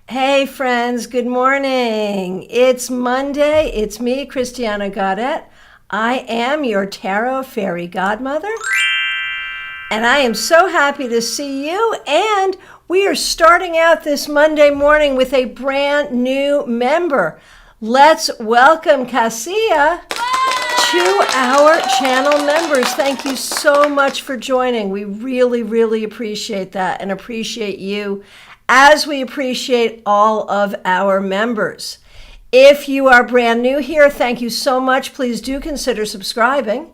Hey friends, good morning. It's Monday. It's me, Christiana Gaudet. I am your tarot fairy godmother. And I am so happy to see you. And we are starting out this Monday morning with a brand new member. Let's welcome Cassia to our channel members. Thank you so much for joining. We really appreciate that and appreciate you as we appreciate all of our members. If you are brand new here, thank you so much. Please do consider subscribing.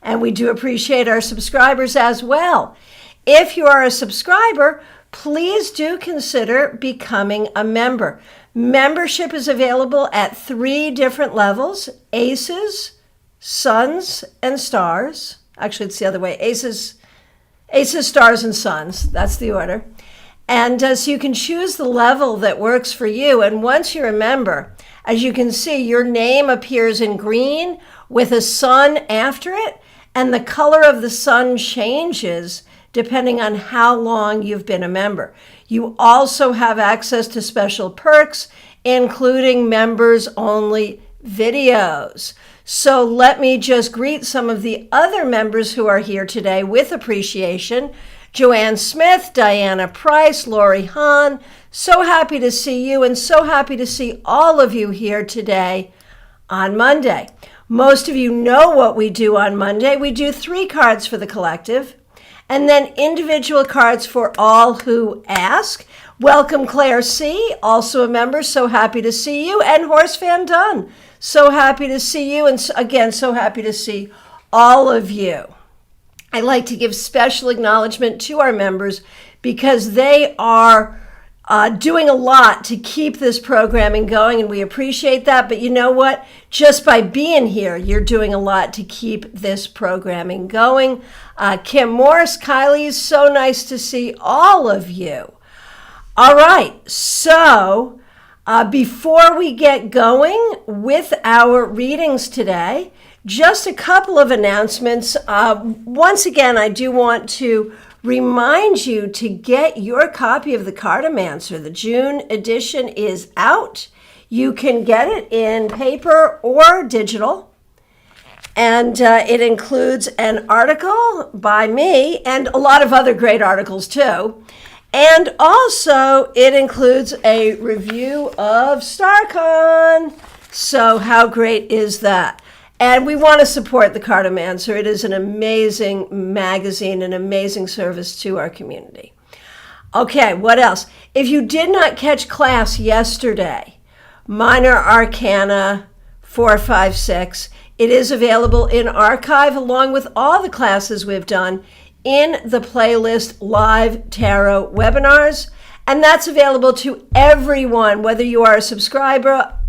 And we do appreciate our subscribers as well. If you are a subscriber, please do consider becoming a member. Membership is available at 3 different levels: Aces, Suns, and Stars. Actually, it's the other way. Aces, Stars, and Suns. That's the order. And so you can choose the level that works for you. And once you're a member, as you can see, your name appears in green with a sun after it. And the color of the sun changes depending on how long you've been a member. You also have access to special perks, including members-only videos. So let me just greet some of the other members who are here today with appreciation. Joanne Smith, Diana Price, Lori Hahn. So happy to see you and so happy to see all of you here today on Monday. Most of you know what we do on Monday. We do 3 cards for the collective and then individual cards for all who ask. Welcome Claire C., also a member. So happy to see you. And Horse Van Dunn. So happy to see you. And again, so happy to see all of you. I'd like to give special acknowledgement to our members because they are doing a lot to keep this programming going, and we appreciate that. But you know what? Just by being here, you're doing a lot to keep this programming going. Kim Morris, Kylie, so nice to see all of you. All right, so before we get going with our readings today, just a couple of announcements. Once again, I do want to remind you to get your copy of the Cartomancer. The June edition is out. You can get it in paper or digital. And it includes an article by me and a lot of other great articles too. And also it includes a review of StarCon. So how great is that? And we want to support the Cartomancer. It is an amazing magazine, an amazing service to our community. Okay, what else? If you did not catch class yesterday, Minor Arcana 456, it is available in archive along with all the classes we've done in the playlist Live Tarot Webinars. And that's available to everyone, whether you are a subscriber,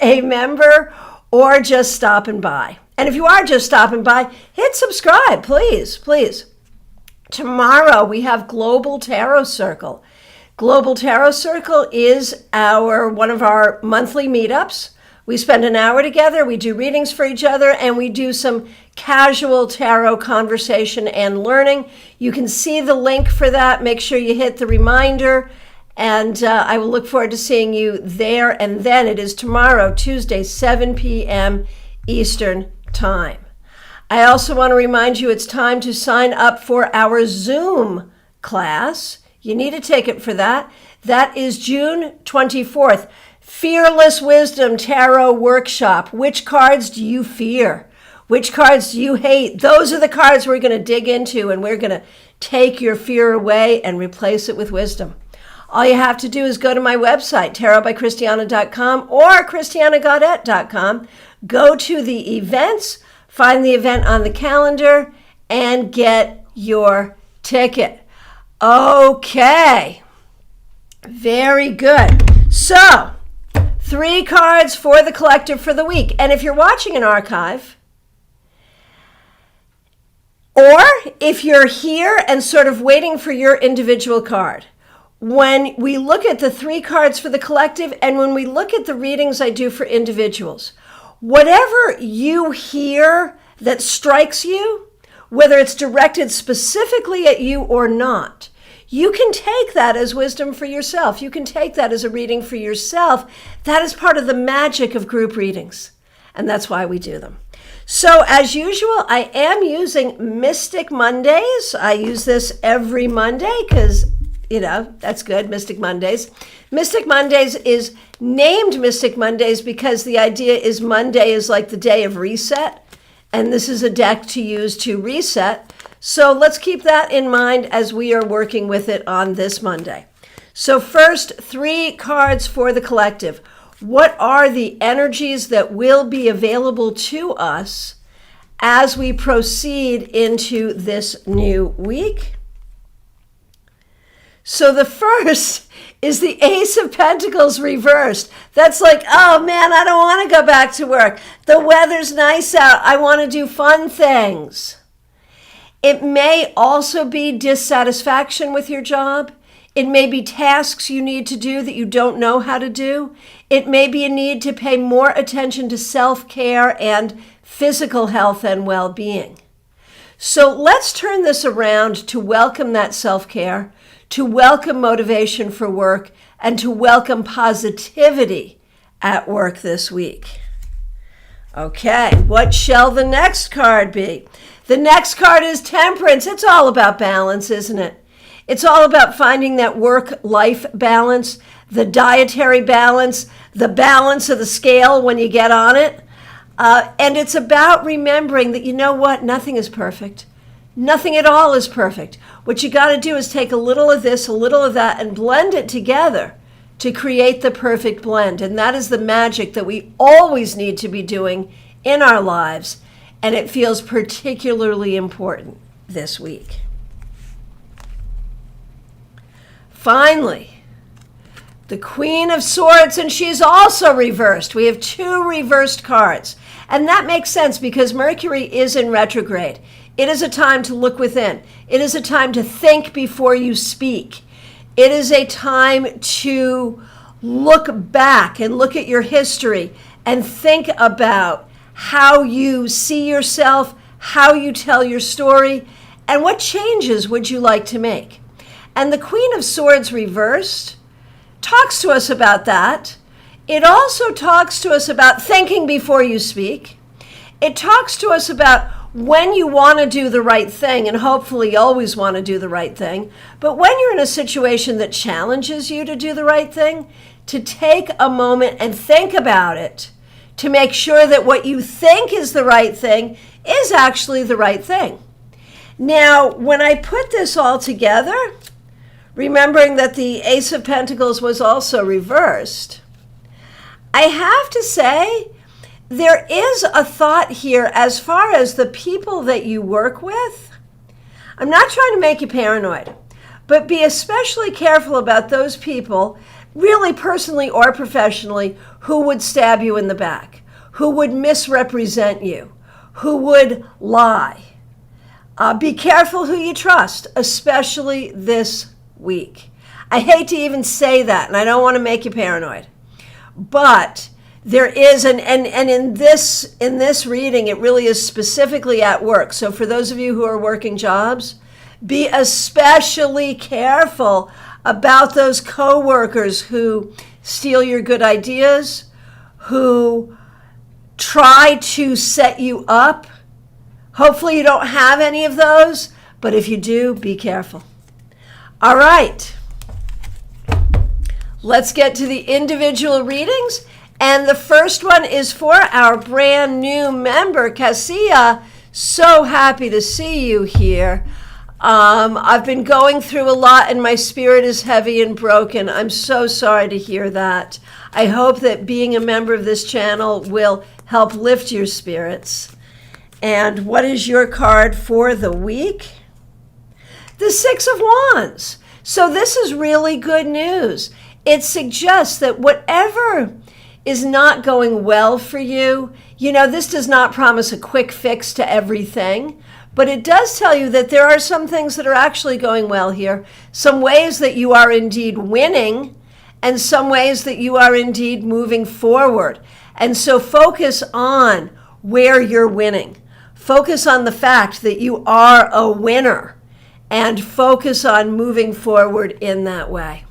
a member, or just stopping by. And if you are just stopping by, hit subscribe, please. Tomorrow we have Global Tarot Circle. Global Tarot Circle is one of our monthly meetups. We spend an hour together, we do readings for each other, and we do some casual tarot conversation and learning. You can see the link for that. Make sure you hit the reminder. And I will look forward to seeing you there. And then it is tomorrow, Tuesday, 7 p.m. Eastern Time. I also want to remind you it's time to sign up for our Zoom class. You need a ticket for that. That is June 24th. Fearless Wisdom Tarot Workshop. Which cards do you fear? Which cards do you hate? Those are the cards we're going to dig into, and we're going to take your fear away and replace it with wisdom. All you have to do is go to my website, tarotbychristiana.com or christianagaudet.com. Go to the events, find the event on the calendar, and get your ticket. Okay. Very good. So, 3 cards for the collective for the week. And if you're watching an archive, or if you're here and sort of waiting for your individual card, when we look at the 3 cards for the collective and when we look at the readings I do for individuals, whatever you hear that strikes you, whether it's directed specifically at you or not, you can take that as wisdom for yourself. You can take that as a reading for yourself. That is part of the magic of group readings, and that's why we do them. So as usual, I am using Mystic Mondays. I use this every Monday because, that's good, Mystic Mondays. Mystic Mondays is named Mystic Mondays because the idea is Monday is like the day of reset, and this is a deck to use to reset. So let's keep that in mind as we are working with it on this Monday. So first, 3 cards for the collective. What are the energies that will be available to us as we proceed into this new week? So the first is the Ace of Pentacles reversed. That's like, oh man, I don't want to go back to work. The weather's nice out. I want to do fun things. It may also be dissatisfaction with your job. It may be tasks you need to do that you don't know how to do. It may be a need to pay more attention to self-care and physical health and well-being. So let's turn this around to welcome that self-care, to welcome motivation for work, and to welcome positivity at work this week. Okay, what shall the next card be? The next card is Temperance. It's all about balance, isn't it? It's all about finding that work-life balance, the dietary balance, the balance of the scale when you get on it. And it's about remembering that, you know what, nothing is perfect. Nothing at all is perfect. What you got to do is take a little of this, a little of that, and blend it together to create the perfect blend. And that is the magic that we always need to be doing in our lives. And it feels particularly important this week. Finally, the Queen of Swords, and she's also reversed. We have 2 reversed cards. And that makes sense because Mercury is in retrograde. It is a time to look within. It is a time to think before you speak. It is a time to look back and look at your history and think about how you see yourself, how you tell your story, and what changes would you like to make. And the Queen of Swords reversed talks to us about that. It also talks to us about thinking before you speak. It talks to us about when you want to do the right thing, and hopefully you always want to do the right thing, but when you're in a situation that challenges you to do the right thing, to take a moment and think about it, to make sure that what you think is the right thing is actually the right thing. Now, when I put this all together, remembering that the Ace of Pentacles was also reversed, I have to say there is a thought here as far as the people that you work with. I'm not trying to make you paranoid, but be especially careful about those people, really personally or professionally, who would stab you in the back, who would misrepresent you, who would lie. Be careful who you trust, especially this week. I hate to even say that, and I don't want to make you paranoid. But there is, and in this reading, it really is specifically at work. So for those of you who are working jobs, be especially careful about those coworkers who steal your good ideas, who try to set you up. Hopefully you don't have any of those, but if you do, be careful. All right. Let's get to the individual readings. And the first one is for our brand new member, Cassia. So happy to see you here. I've been going through a lot and my spirit is heavy and broken. I'm so sorry to hear that. I hope that being a member of this channel will help lift your spirits. And what is your card for the week? The Six of Wands. So this is really good news. It suggests that whatever is not going well for you, this does not promise a quick fix to everything, but it does tell you that there are some things that are actually going well here, some ways that you are indeed winning, and some ways that you are indeed moving forward. And so focus on where you're winning. Focus on the fact that you are a winner and focus on moving forward in that way.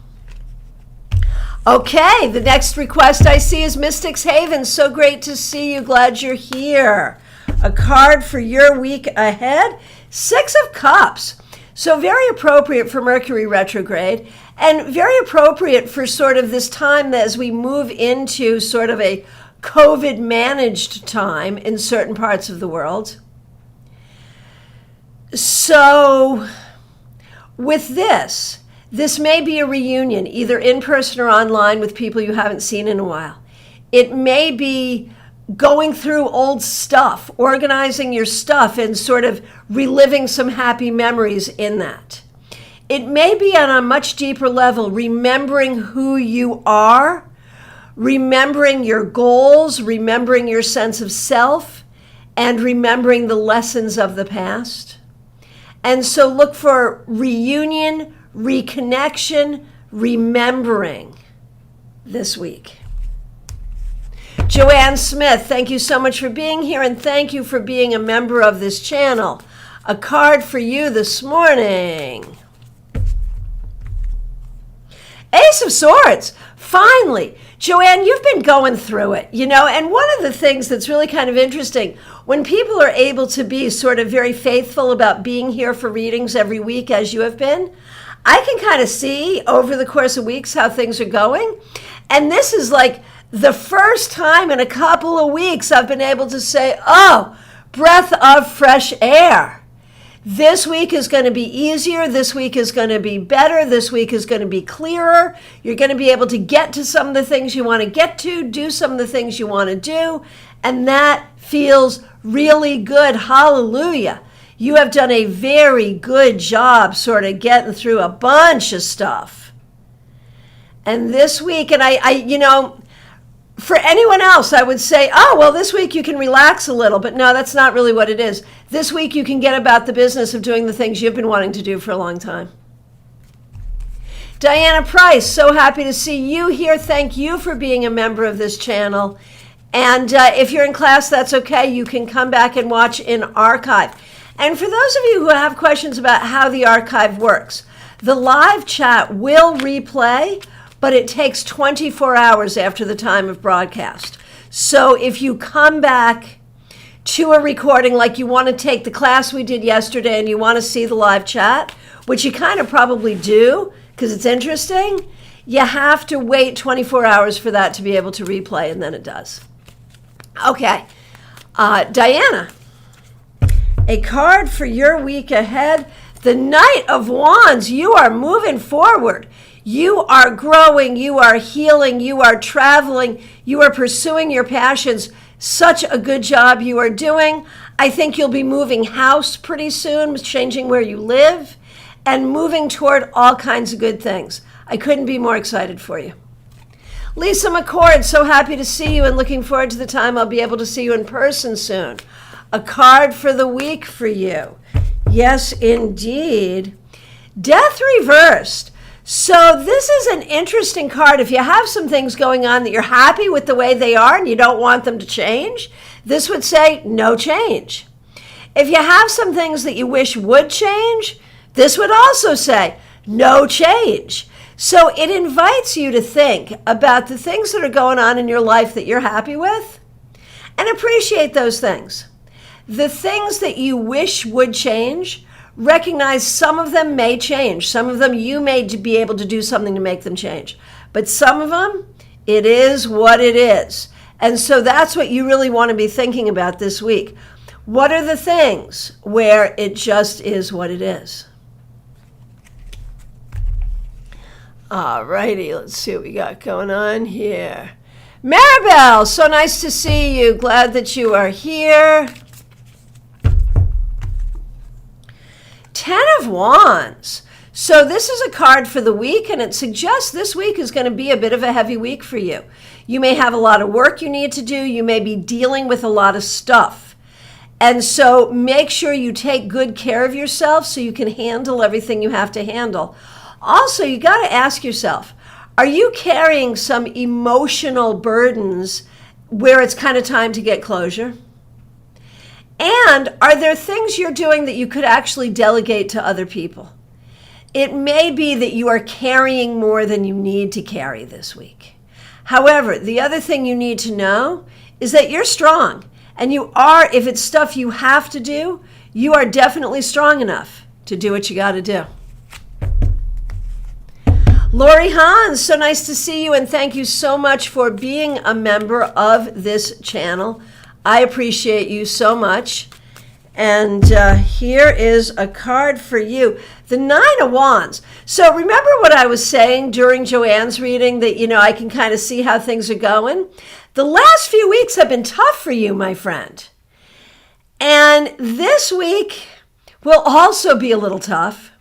Okay, the next request I see is Mysticshaven. So great to see you. Glad you're here. A card for your week ahead. 6 of Cups. So very appropriate for Mercury retrograde and very appropriate for sort of this time as we move into sort of a COVID managed time in certain parts of the world. So with this may be a reunion, either in person or online with people you haven't seen in a while. It may be going through old stuff, organizing your stuff and sort of reliving some happy memories in that. It may be on a much deeper level, remembering who you are, remembering your goals, remembering your sense of self, and remembering the lessons of the past. And so look for reunion, reconnection, remembering this week. Joanne Smith, thank you so much for being here, and thank you for being a member of this channel. A card for you this morning. Ace of Swords. Finally. Joanne, you've been going through it, and one of the things that's really kind of interesting, when people are able to be sort of very faithful about being here for readings every week, as you have been, I can kind of see over the course of weeks how things are going. And this is like the first time in a couple of weeks I've been able to say, oh, breath of fresh air. This week is going to be easier. This week is going to be better. This week is going to be clearer. You're going to be able to get to some of the things you want to get to, do some of the things you want to do. And that feels really good. Hallelujah. You have done a very good job sort of getting through a bunch of stuff. And this week, and I for anyone else, I would say, oh, well, this week you can relax a little. But no, that's not really what it is. This week you can get about the business of doing the things you've been wanting to do for a long time. Diana Price, so happy to see you here. Thank you for being a member of this channel. And if you're in class, that's okay. You can come back and watch in archive. And for those of you who have questions about how the archive works, the live chat will replay, but it takes 24 hours after the time of broadcast. So if you come back to a recording, like you want to take the class we did yesterday and you want to see the live chat, which you kind of probably do because it's interesting, you have to wait 24 hours for that to be able to replay, and then it does. Okay, Diana, a card for your week ahead. The Knight of Wands, you are moving forward. You are growing, you are healing, you are traveling, you are pursuing your passions. Such a good job you are doing. I think you'll be moving house pretty soon, changing where you live, and moving toward all kinds of good things. I couldn't be more excited for you. Lisa McCord, so happy to see you and looking forward to the time I'll be able to see you in person soon. A card for the week for you. Yes, indeed. Death Reversed. So this is an interesting card. If you have some things going on that you're happy with the way they are and you don't want them to change, this would say no change. If you have some things that you wish would change, this would also say no change. So it invites you to think about the things that are going on in your life that you're happy with and appreciate those things. The things that you wish would change, recognize some of them may change. Some of them you may be able to do something to make them change. But some of them, it is what it is. And so that's what you really want to be thinking about this week. What are the things where it just is what it is? All righty, let's see what we got going on here. Maribel, so nice to see you. Glad that you are here. 10 of Wands. So this is a card for the week, and it suggests this week is going to be a bit of a heavy week for you. You may have a lot of work you need to do. You may be dealing with a lot of stuff. And so make sure you take good care of yourself so you can handle everything you have to handle. Also, you got to ask yourself, are you carrying some emotional burdens where it's kind of time to get closure? And are there things you're doing that you could actually delegate to other people? It may be that you are carrying more than you need to carry this week. However, the other thing you need to know is that you're strong. And you are, if it's stuff you have to do, you are definitely strong enough to do what you got to do. Lori Hans, so nice to see you, and thank you so much for being a member of this channel. I appreciate you so much. And here is a card for you. The Nine of Wands. So remember what I was saying during Joanne's reading that, I can kind of see how things are going? The last few weeks have been tough for you, my friend. And this week will also be a little tough.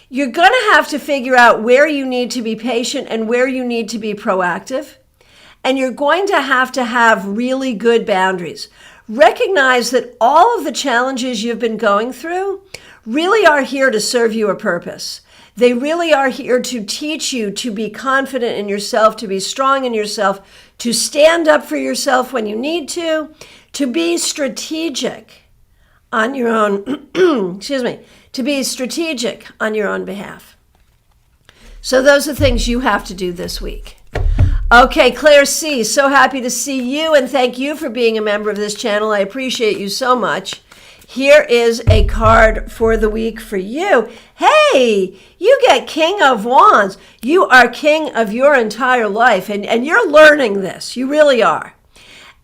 You're going to have to figure out where you need to be patient and where you need to be proactive. And you're going to have really good boundaries. Recognize that all of the challenges you've been going through really are here to serve you a purpose. They really are here to teach you to be confident in yourself, to be strong in yourself, to stand up for yourself when you need to be strategic on your own, to be strategic on your own behalf. So those are things you have to do this week. Okay, Claire C., so happy to see you, and thank you for being a member of this channel. I appreciate you so much. Here is a card for the week for you. Hey, you get King of Wands. You are king of your entire life, and you're learning this. You really are.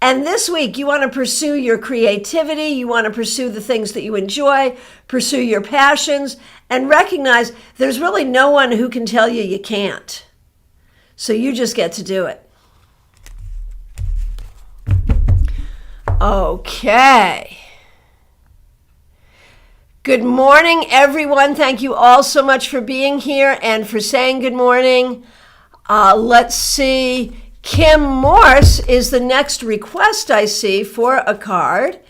And this week, you want to pursue your creativity. You want to pursue the things that you enjoy, pursue your passions, and recognize there's really no one who can tell you can't. So you just get to do it. Okay. Good morning, everyone. Thank you all so much for being here and for saying good morning. Let's see. Kim Morse is the next request I see for a card.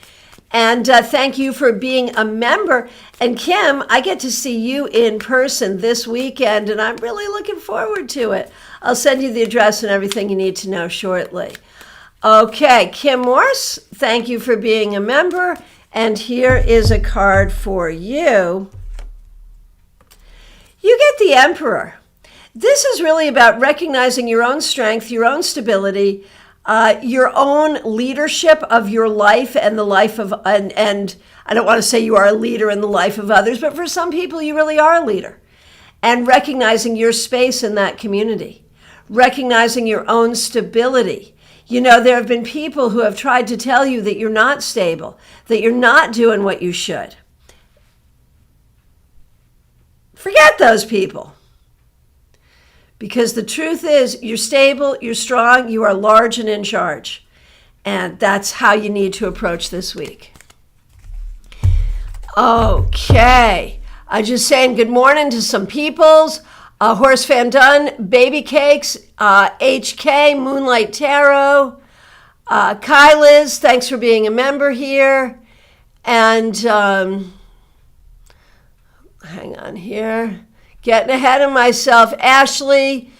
And thank you for being a member. And Kim, I get to see you in person this weekend, and I'm really looking forward to it. I'll send you the address and everything you need to know shortly. Okay, Kim Morse, thank you for being a member. And here is a card for you. You get the Emperor. This is really about recognizing your own strength, your own stability, your own leadership of your life and the life of, and I don't want to say you are a leader in the life of others, but for some people you really are a leader. And recognizing your space in that community, recognizing your own stability. There have been people who have tried to tell you that you're not stable, that you're not doing what you should. Forget those people. Because the truth is, you're stable, you're strong, you are large and in charge. And that's how you need to approach this week. Okay. I'm just saying good morning to some peoples. Horace Van Dunn, Baby Cakes, HK, Moonlight Tarot, Kai Liz, thanks for being a member here. And hang on here. Getting ahead of myself. Ashley,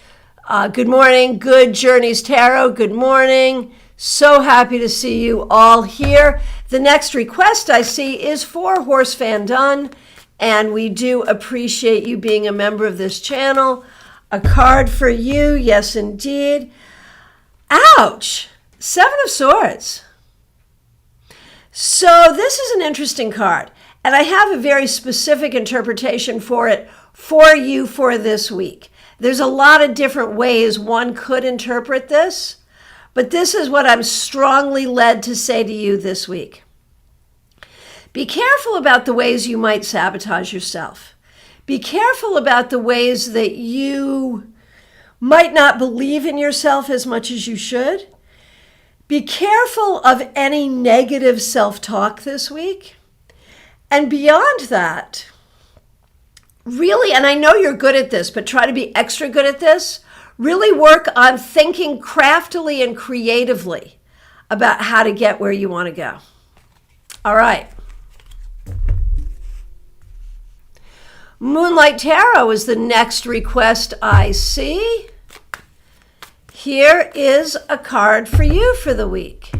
good morning. Good Journeys Tarot, good morning. So happy to see you all here. The next request I see is for Horace Van Dunn, and we do appreciate you being a member of this channel. A card for you, yes indeed. Ouch! Seven of Swords. So this is an interesting card, and I have a very specific interpretation for it for you for this week. There's a lot of different ways one could interpret this, but this is what I'm strongly led to say to you this week. Be careful about the ways you might sabotage yourself. Be careful about the ways that you might not believe in yourself as much as you should. Be careful of any negative self-talk this week. And beyond that, really, and I know you're good at this, but try to be extra good at this. Really work on thinking craftily and creatively about how to get where you want to go. All right. Moonlight Tarot is the next request I see. Here is a card for you for the week.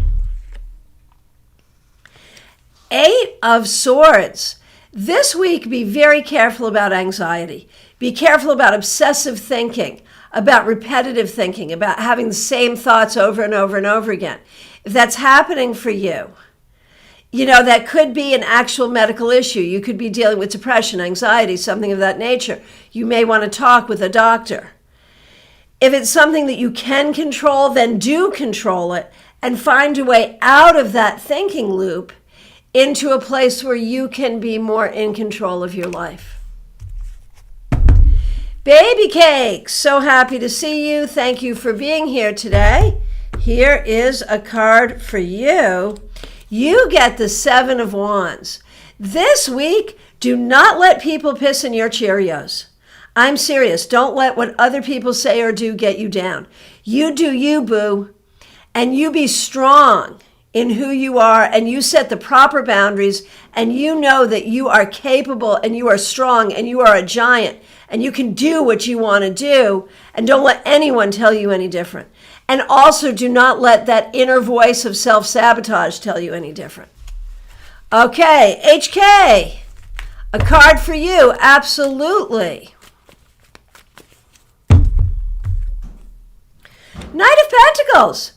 Eight of Swords. This week, be very careful about anxiety. Be careful about obsessive thinking, about repetitive thinking, about having the same thoughts over and over and over again. If that's happening for you, that could be an actual medical issue. You could be dealing with depression, anxiety, something of that nature. You may want to talk with a doctor. If it's something that you can control, then do control it and find a way out of that thinking loop into a place where you can be more in control of your life. Baby Cake, so happy to see you. Thank you for being here today. Here is a card for you. You get the Seven of Wands. This week, do not let people piss in your Cheerios. I'm serious. Don't let what other people say or do get you down. You do you, boo. And you be strong in who you are, and you set the proper boundaries, and you know that you are capable, and you are strong, and you are a giant, and you can do what you want to do, and don't let anyone tell you any different. And also do not let that inner voice of self-sabotage tell you any different. Okay, HK, a card for you, absolutely. Knight of Pentacles.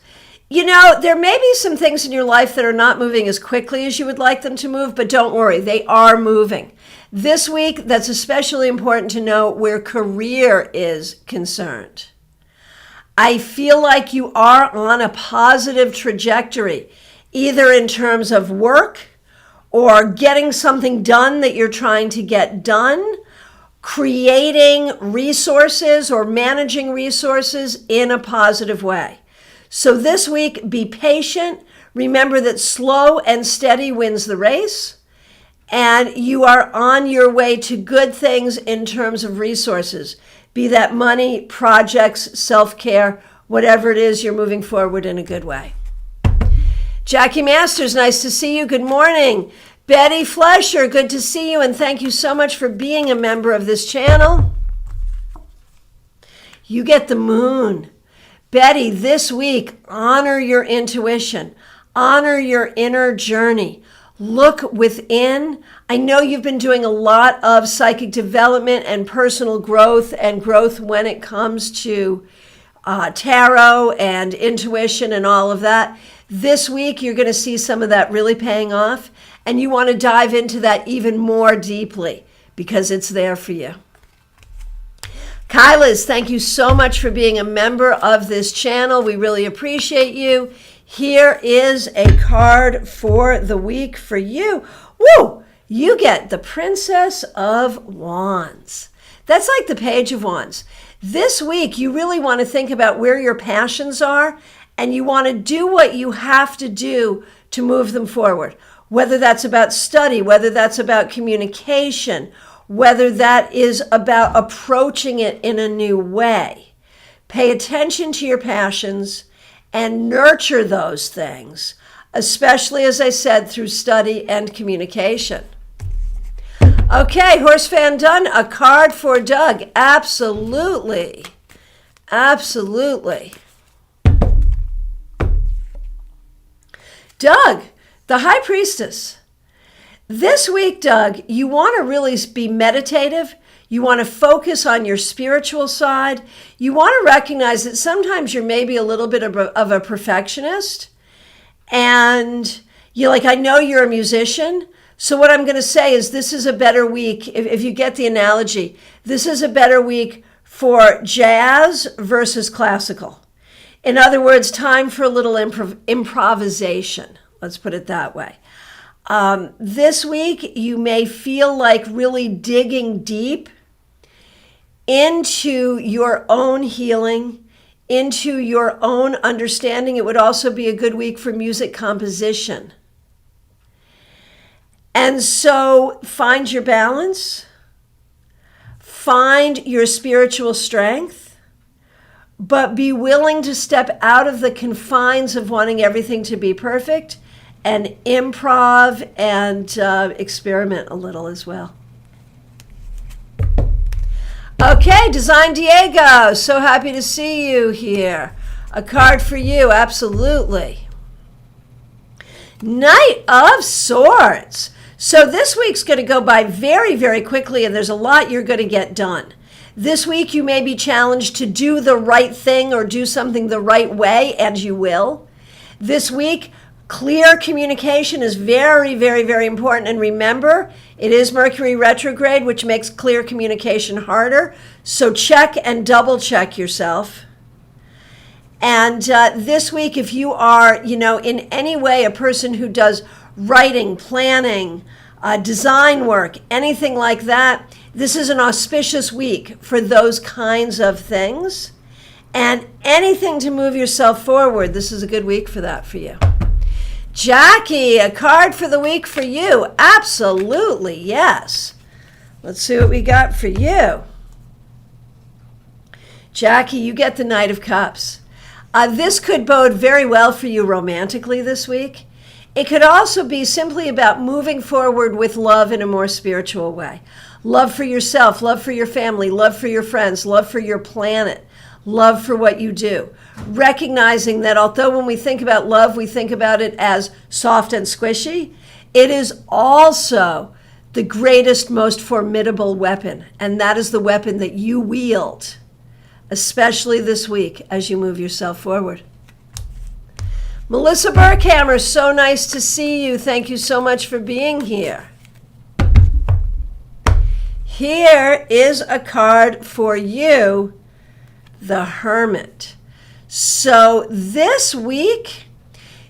There may be some things in your life that are not moving as quickly as you would like them to move, but don't worry, they are moving. This week, that's especially important to know where career is concerned. I feel like you are on a positive trajectory, either in terms of work or getting something done that you're trying to get done, creating resources or managing resources in a positive way. So this week, be patient. Remember that slow and steady wins the race. And you are on your way to good things in terms of resources. Be that money, projects, self-care, whatever it is, you're moving forward in a good way. Jackie Masters, nice to see you. Good morning. Betty Flesher, good to see you, and thank you so much for being a member of this channel. You get the Moon. Betty, this week, honor your intuition. Honor your inner journey. Look within. I know you've been doing a lot of psychic development and personal growth and growth when it comes to tarot and intuition and all of that. This week, you're going to see some of that really paying off, and you want to dive into that even more deeply because it's there for you. Kyla's, thank you so much for being a member of this channel. We really appreciate you. Here is a card for the week for you. Woo! You get the Princess of Wands. That's like the Page of Wands. This week, you really want to think about where your passions are, and you want to do what you have to do to move them forward. Whether that's about study, whether that's about communication, whether that is about approaching it in a new way. Pay attention to your passions and nurture those things, especially, as I said, through study and communication. Okay, Horse Fan Done, a card for Doug. Absolutely. Absolutely. Doug, the High Priestess. This week, Doug, you want to really be meditative. You want to focus on your spiritual side. You want to recognize that sometimes you're maybe a little bit of a perfectionist. And I know you're a musician. So what I'm going to say is this is a better week. If you get the analogy, this is a better week for jazz versus classical. In other words, time for a little improvisation. Let's put it that way. This week, you may feel like really digging deep into your own healing, into your own understanding. It would also be a good week for music composition. And so find your balance, find your spiritual strength, but be willing to step out of the confines of wanting everything to be perfect and improv and experiment a little as well. Okay, Design Diego, so happy to see you here. A card for you, absolutely. Knight of Swords. So this week's going to go by very, very quickly, and there's a lot you're going to get done. This week you may be challenged to do the right thing or do something the right way, and you will. This week, clear communication is very, very, very important. And remember, it is Mercury retrograde, which makes clear communication harder. So check and double check yourself. And this week, if you are, in any way a person who does writing, planning, design work, anything like that, this is an auspicious week for those kinds of things. And anything to move yourself forward, this is a good week for that for you. Jackie, a card for the week for you. Absolutely, yes. Let's see what we got for you. Jackie, you get the Knight of Cups. This could bode very well for you romantically this week. It could also be simply about moving forward with love in a more spiritual way. Love for yourself, love for your family, love for your friends, love for your planet, love for what you do. Recognizing that although when we think about love, we think about it as soft and squishy, it is also the greatest, most formidable weapon. And that is the weapon that you wield, especially this week as you move yourself forward. Melissa Burkhammer, so nice to see you. Thank you so much for being here. Here is a card for you, the Hermit. So this week,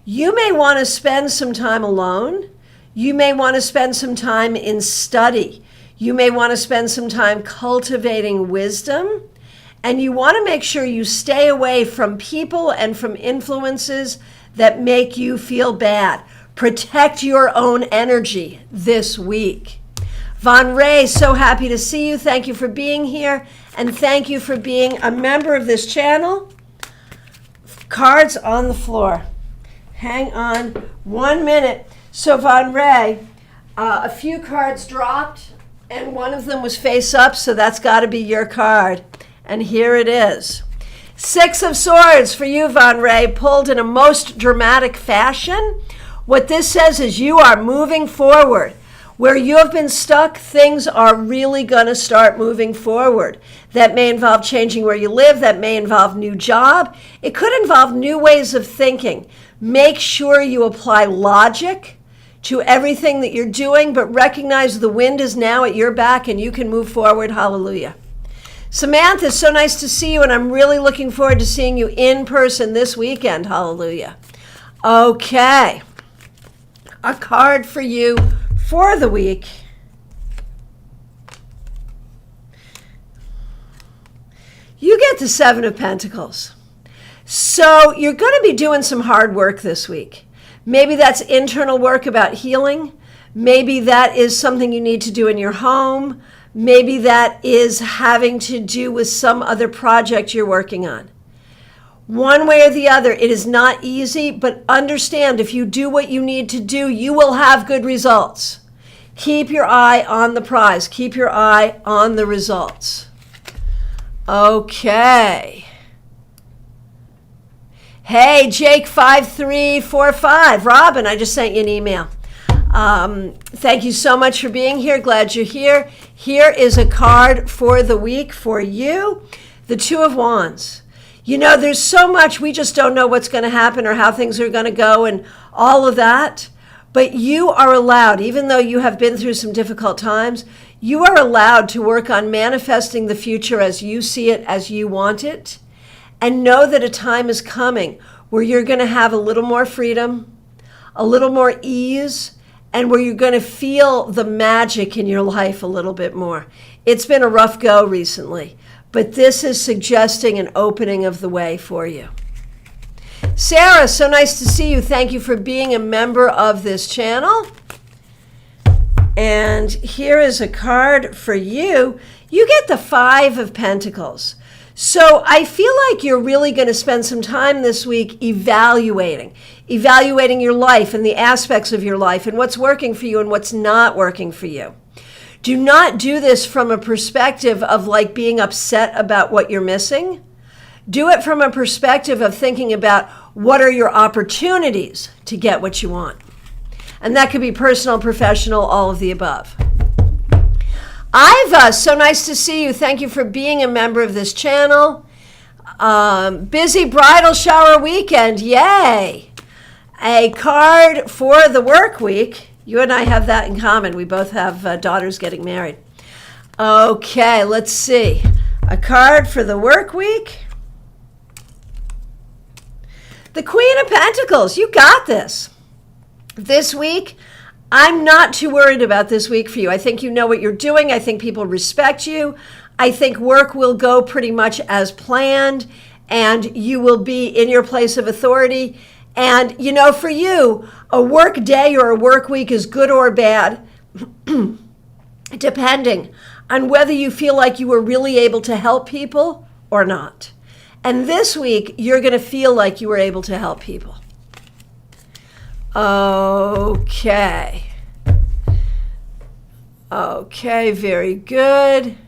you may want to spend some time alone. You may want to spend some time in study. You may want to spend some time cultivating wisdom. And you want to make sure you stay away from people and from influences that make you feel bad. Protect your own energy this week. Von Ray, so happy to see you. Thank you for being here. And thank you for being a member of this channel. Cards on the floor. Hang on 1 minute. So Von Ray, a few cards dropped and one of them was face up, so that's got to be your card. And here it is. 6 of Swords for you, Von Ray, pulled in a most dramatic fashion. What this says is you are moving forward. Where you have been stuck, things are really going to start moving forward. That may involve changing where you live. That may involve new job. It could involve new ways of thinking. Make sure you apply logic to everything that you're doing, but recognize the wind is now at your back and you can move forward. Hallelujah. Samantha, so nice to see you, and I'm really looking forward to seeing you in person this weekend. Hallelujah. Okay. A card for you for the week. You get the 7 of Pentacles. So you're going to be doing some hard work this week. Maybe that's internal work about healing. Maybe that is something you need to do in your home. Maybe that is having to do with some other project you're working on. One way or the other, it is not easy, but understand if you do what you need to do, you will have good results. Keep your eye on the prize. Keep your eye on the results. Okay. Hey, Jake5345. Robin, I just sent you an email. Thank you so much for being here. Glad you're here. Here is a card for the week for you. The 2 of Wands. You know, there's so much, we just don't know what's going to happen or how things are going to go and all of that. But you are allowed, even though you have been through some difficult times, you are allowed to work on manifesting the future as you see it, as you want it. And know that a time is coming where you're going to have a little more freedom, a little more ease, and where you're going to feel the magic in your life a little bit more. It's been a rough go recently, but this is suggesting an opening of the way for you. Sarah, so nice to see you. Thank you for being a member of this channel. And here is a card for you. You get the 5 of Pentacles. So I feel like you're really going to spend some time this week evaluating your life and the aspects of your life and what's working for you and what's not working for you. Do not do this from a perspective of like being upset about what you're missing. Do it from a perspective of thinking about what are your opportunities to get what you want. And that could be personal, professional, all of the above. Iva, so nice to see you. Thank you for being a member of this channel. Busy bridal shower weekend. Yay. A card for the work week. You and I have that in common. We both have daughters getting married. Okay, let's see. A card for the work week. The Queen of Pentacles. You got this. This week, I'm not too worried about this week for you. I think you know what you're doing. I think people respect you. I think work will go pretty much as planned, and you will be in your place of authority. And, you know, for you, a work day or a work week is good or bad, depending on whether you feel like you were really able to help people or not. And this week, you're going to feel like you were able to help people. Okay. Okay, very good.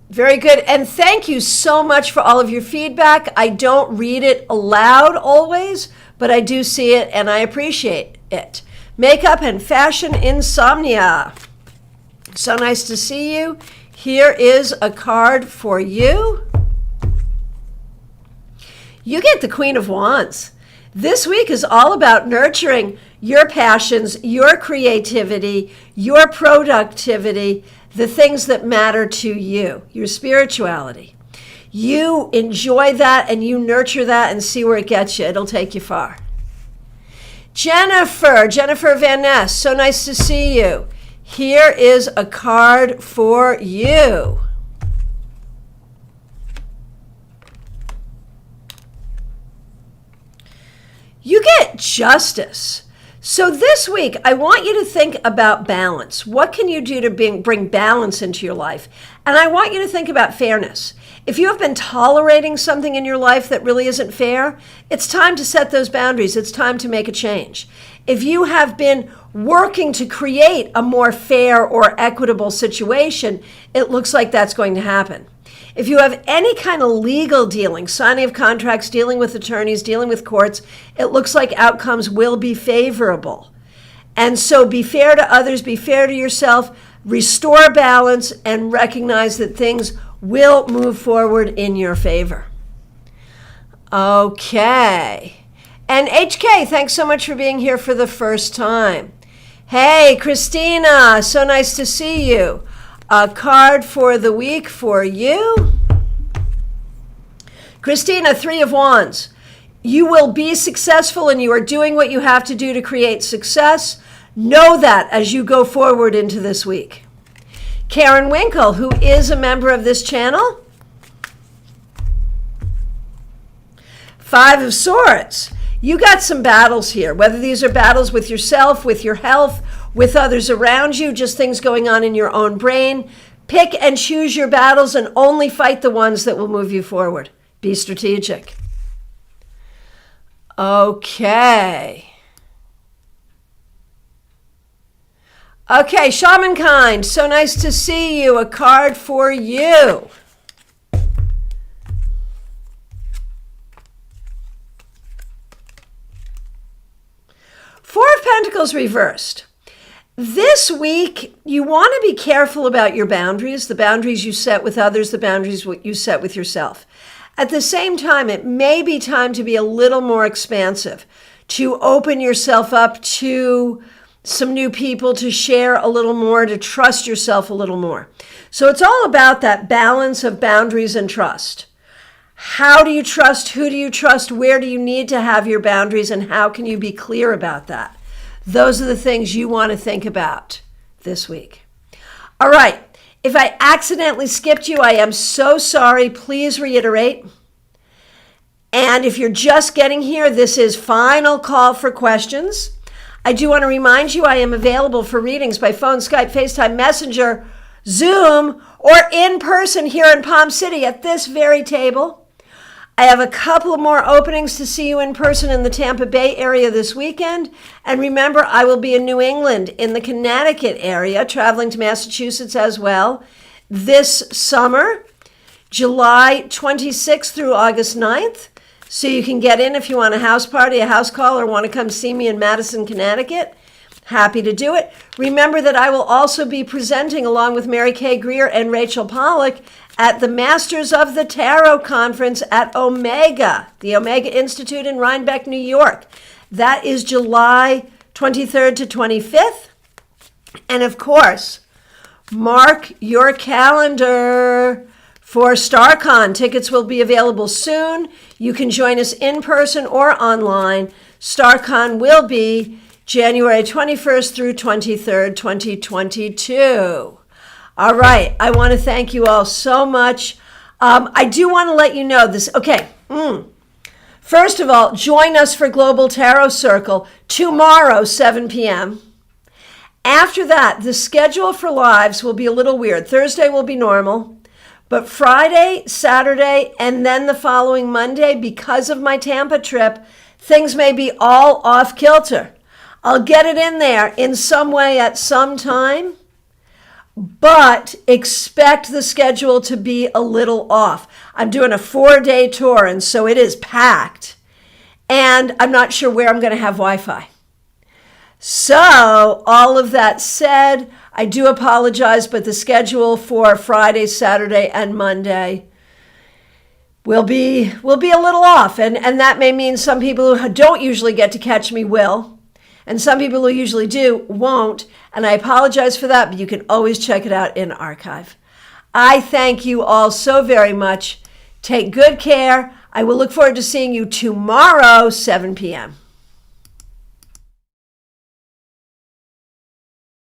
Very good. And thank you so much for all of your feedback. I don't read it aloud always, but I do see it and I appreciate it. Makeup and fashion insomnia. So nice to see you. Here is a card for you. You get the Queen of Wands. This week is all about nurturing your passions, your creativity, your productivity, the things that matter to you, your spirituality. You enjoy that and you nurture that and see where it gets you. It'll take you far. Jennifer Van Ness, so nice to see you. Here is a card for you. You get Justice. So this week, I want you to think about balance. What can you do to bring balance into your life? And I want you to think about fairness. If you have been tolerating something in your life that really isn't fair, it's time to set those boundaries. It's time to make a change. If you have been working to create a more fair or equitable situation, it looks like that's going to happen. If you have any kind of legal dealing, signing of contracts, dealing with attorneys, dealing with courts, it looks like outcomes will be favorable. And so be fair to others, be fair to yourself, restore balance, and recognize that things will move forward in your favor. Okay. And HK, thanks so much for being here for the first time. Hey, Christina, so nice to see you. A card for the week for you. Christina, Three of Wands. You will be successful and you are doing what you have to do to create success. Know that as you go forward into this week. Karen Winkle, who is a member of this channel. Five of Swords. You got some battles here, whether these are battles with yourself, with your health, with others around you, just things going on in your own brain. Pick and choose your battles and only fight the ones that will move you forward. Be strategic. Okay. Okay, Shamankind, so nice to see you. A card for you. Four of Pentacles reversed. This week, you want to be careful about your boundaries, the boundaries you set with others, the boundaries you set with yourself. At the same time, it may be time to be a little more expansive, to open yourself up to some new people, to share a little more, to trust yourself a little more. So it's all about that balance of boundaries and trust. How do you trust? Who do you trust? Where do you need to have your boundaries? And how can you be clear about that? Those are the things you want to think about this week. All right. If I accidentally skipped you, I am so sorry. Please reiterate. And if you're just getting here, this is final call for questions. I do want to remind you I am available for readings by phone, Skype, FaceTime, Messenger, Zoom, or in person here in Palm City at this very table. I have a couple of more openings to see you in person in the Tampa Bay area this weekend. And remember, I will be in New England, in the Connecticut area, traveling to Massachusetts as well this summer, July 26th through August 9th. So you can get in if you want a house party, a house call, or want to come see me in Madison, Connecticut. Happy to do it. Remember that I will also be presenting along with Mary Kay Greer and Rachel Pollack at the Masters of the Tarot Conference at Omega, the Omega Institute in Rhinebeck, New York. That is July 23rd to 25th. And of course, mark your calendar for StarCon. Tickets will be available soon. You can join us in person or online. StarCon will be January 21st through 23rd, 2022. All right. I want to thank you all so much. I do want to let you know this. Okay. First of all, join us for Global Tarot Circle tomorrow, 7 p.m. After that, the schedule for lives will be a little weird. Thursday will be normal, but Friday, Saturday, and then the following Monday, because of my Tampa trip, things may be all off kilter. I'll get it in there in some way at some time, but expect the schedule to be a little off. I'm doing a 4-day tour, and so it is packed. And I'm not sure where I'm going to have Wi-Fi. So, all of that said, I do apologize, but the schedule for Friday, Saturday, and Monday will be a little off. And that may mean some people who don't usually get to catch me will. And some people who usually do won't. And I apologize for that, but you can always check it out in archive. I thank you all so very much. Take good care. I will look forward to seeing you tomorrow, 7 p.m.